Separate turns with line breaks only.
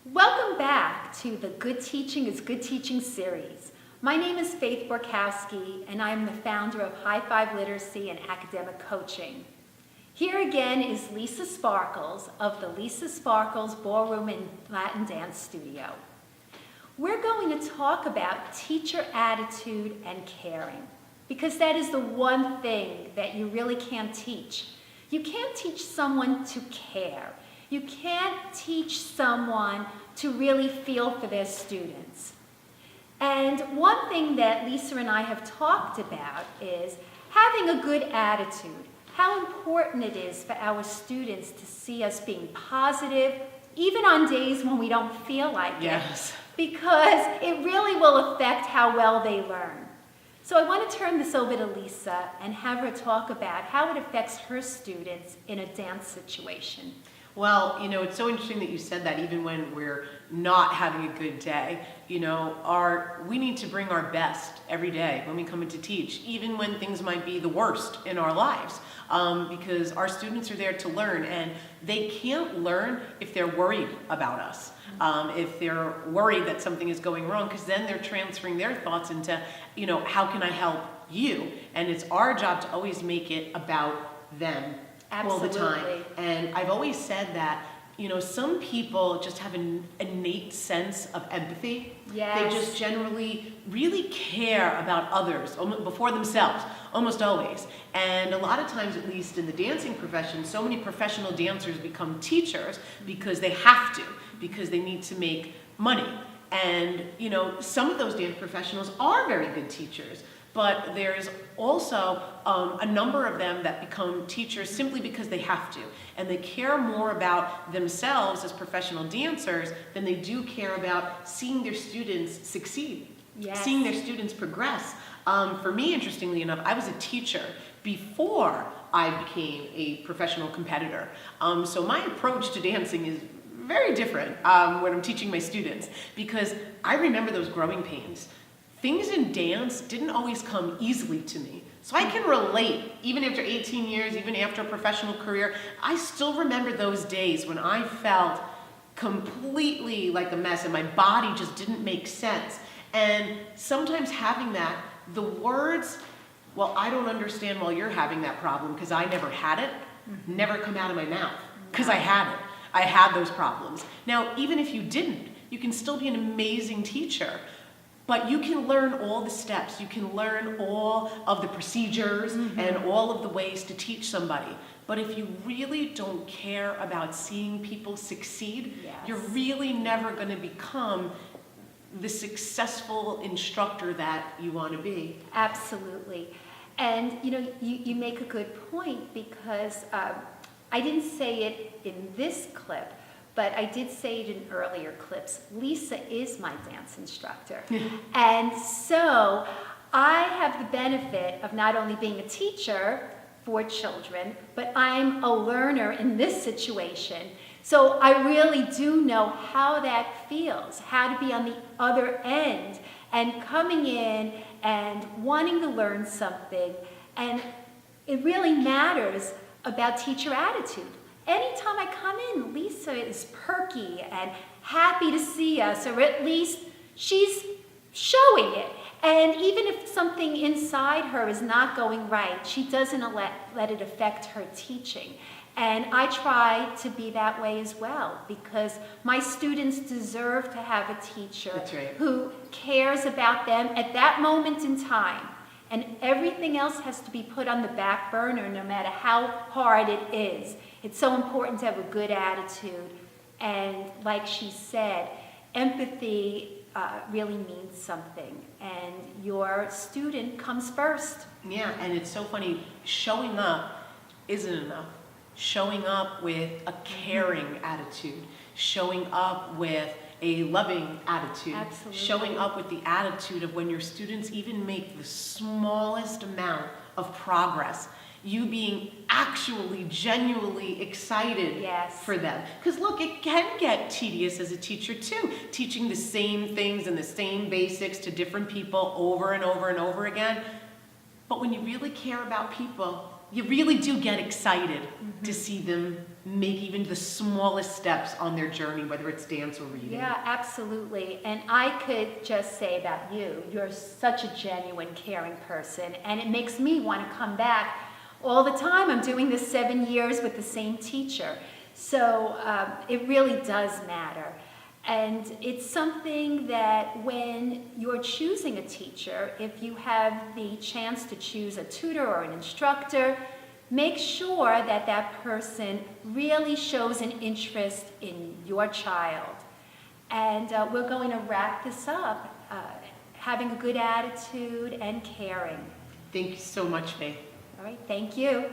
Welcome back to the Good Teaching is Good Teaching series. My name is Faith Borkowski, and I am the founder of High Five Literacy and Academic Coaching. Here again is Lisa Sparkles of the Lisa Sparkles Ballroom and Latin Dance Studio. We're going to talk about teacher attitude and caring, because that is the one thing that you really can't teach. You can't teach someone to care. You can't teach someone to really feel for their students. And one thing that Lisa and I have talked about is having a good attitude, how important it is for our students to see us being positive, even on days when we don't feel like it, because it really will affect how well they learn. So I want to turn this over to Lisa and have her talk about how it affects her students in a dance situation.
Well, it's so interesting that you said that even when we're not having a good day, we need to bring our best every day when we come in to teach, even when things might be the worst in our lives, because our students are there to learn, and they can't learn if they're worried about us, if they're worried that something is going wrong, because then they're transferring their thoughts into, how can I help you? And it's our job to always make it about them.
Absolutely.
All the time. And I've always said that, some people just have an innate sense of empathy.
Yes.
They just generally really care about others before themselves, almost always. And a lot of times, at least in the dancing profession, so many professional dancers become teachers because they have to, because they need to make money. And, some of those dance professionals are very good teachers. But there's also a number of them that become teachers simply because they have to. And they care more about themselves as professional dancers than they do care about seeing their students succeed, seeing their students progress. For me, interestingly enough, I was a teacher before I became a professional competitor. So my approach to dancing is very different when I'm teaching my students, because I remember those growing pains. Things in dance didn't always come easily to me. So I can relate, even after 18 years, even after a professional career, I still remember those days when I felt completely like a mess and my body just didn't make sense. And sometimes having that, the words, well, I don't understand why you're having that problem because I never had it, never come out of my mouth, because I had it. I had those problems. Now, even if you didn't, you can still be an amazing teacher. But you can learn all the steps. You can learn all of the procedures and all of the ways to teach somebody. But if you really don't care about seeing people succeed, you're really never going to become the successful instructor that you want to be.
Absolutely. And, you make a good point, because I didn't say it in this clip, but I did say it in earlier clips. Lisa is my dance instructor. And so I have the benefit of not only being a teacher for children, but I'm a learner in this situation. So I really do know how that feels, how to be on the other end and coming in and wanting to learn something. And it really matters about teacher attitude. Anytime I come in, Lisa is perky and happy to see us, or at least she's showing it. And even if something inside her is not going right, she doesn't let it affect her teaching. And I try to be that way as well, because my students deserve to have a teacher who cares about them at that moment in time. And everything else has to be put on the back burner, no matter how hard it is. It's so important to have a good attitude. And like she said, empathy really means something. And your student comes first.
Yeah, and it's so funny. Showing up isn't enough. Showing up with a caring attitude. Showing up with a loving attitude.
Absolutely.
Showing up with the attitude of when your students even make the smallest amount of progress, you being actually genuinely excited for them. Because look, it can get tedious as a teacher too, teaching the same things and the same basics to different people over and over and over again. But when you really care about people, you really do get excited to see them make even the smallest steps on their journey, whether it's dance or reading.
Yeah, absolutely. And I could just say about you, you're such a genuine, caring person, and it makes me want to come back all the time. I'm doing this 7 years with the same teacher. So it really does matter. And it's something that when you're choosing a teacher, if you have the chance to choose a tutor or an instructor, make sure that that person really shows an interest in your child. And we're going to wrap this up, having a good attitude and caring.
Thank you so much, Faith.
All right, thank you.